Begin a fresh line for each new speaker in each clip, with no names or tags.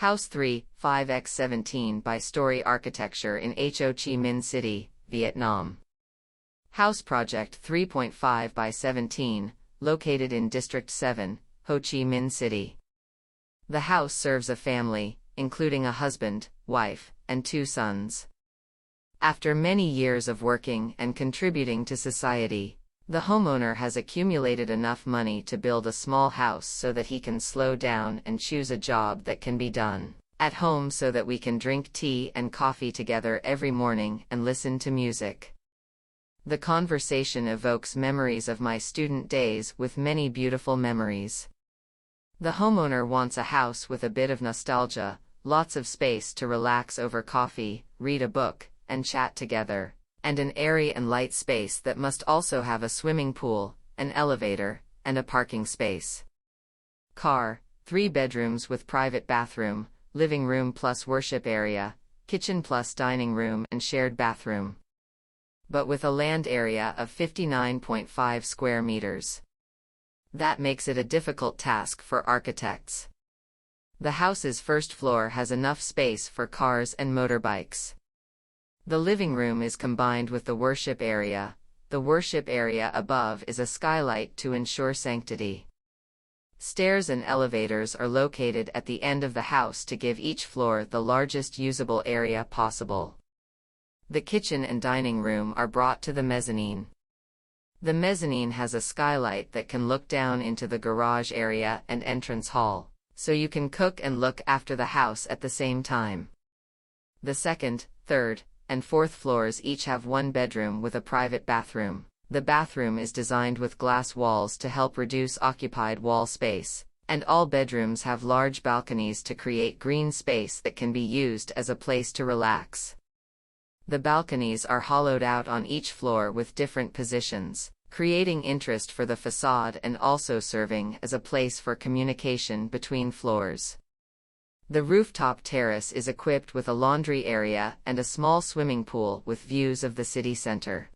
House 3, 5x17 by Story Architecture in Ho Chi Minh City, Vietnam. House Project 3.5 by 17, located in District 7, Ho Chi Minh City. The house serves a family, including a husband, wife, and 2 sons. After many years of working and contributing to society, the homeowner has accumulated enough money to build a small house so that he can slow down and choose a job that can be done at home so that we can drink tea and coffee together every morning and listen to music. The conversation evokes memories of my student days with many beautiful memories. The homeowner wants a house with a bit of nostalgia, lots of space to relax over coffee, read a book, and chat together, and an airy and light space that must also have a swimming pool, an elevator, and a parking space. Car, 3 bedrooms with private bathroom, living room plus worship area, kitchen plus dining room and shared bathroom. But with a land area of 59.5 square meters. That makes it a difficult task for architects. The house's first floor has enough space for cars and motorbikes. The living room is combined with the worship area. The worship area above is a skylight to ensure sanctity. Stairs and elevators are located at the end of the house to give each floor the largest usable area possible. The kitchen and dining room are brought to the mezzanine. The mezzanine has a skylight that can look down into the garage area and entrance hall, so you can cook and look after the house at the same time. The second, third, and 4th floors each have 1 bedroom with a private bathroom. The bathroom is designed with glass walls to help reduce occupied wall space, and all bedrooms have large balconies to create green space that can be used as a place to relax. The balconies are hollowed out on each floor with different positions, creating interest for the facade and also serving as a place for communication between floors. The rooftop terrace is equipped with a laundry area and a small swimming pool with views of the city center.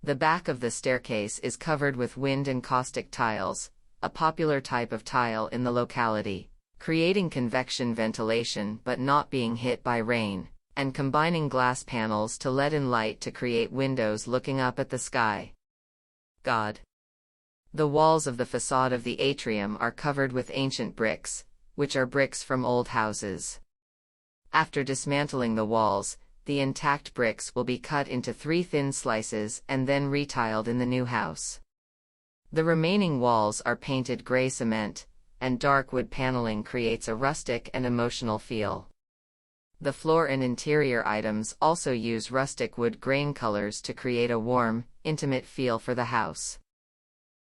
The back of the staircase is covered with wind and caustic tiles, a popular type of tile in the locality, creating convection ventilation but not being hit by rain, and combining glass panels to let in light to create windows looking up at the sky. God. The walls of the facade of the atrium are covered with ancient bricks, which are bricks from old houses. After dismantling the walls, the intact bricks will be cut into 3 thin slices and then retiled in the new house. The remaining walls are painted gray cement, and dark wood paneling creates a rustic and emotional feel. The floor and interior items also use rustic wood grain colors to create a warm, intimate feel for the house.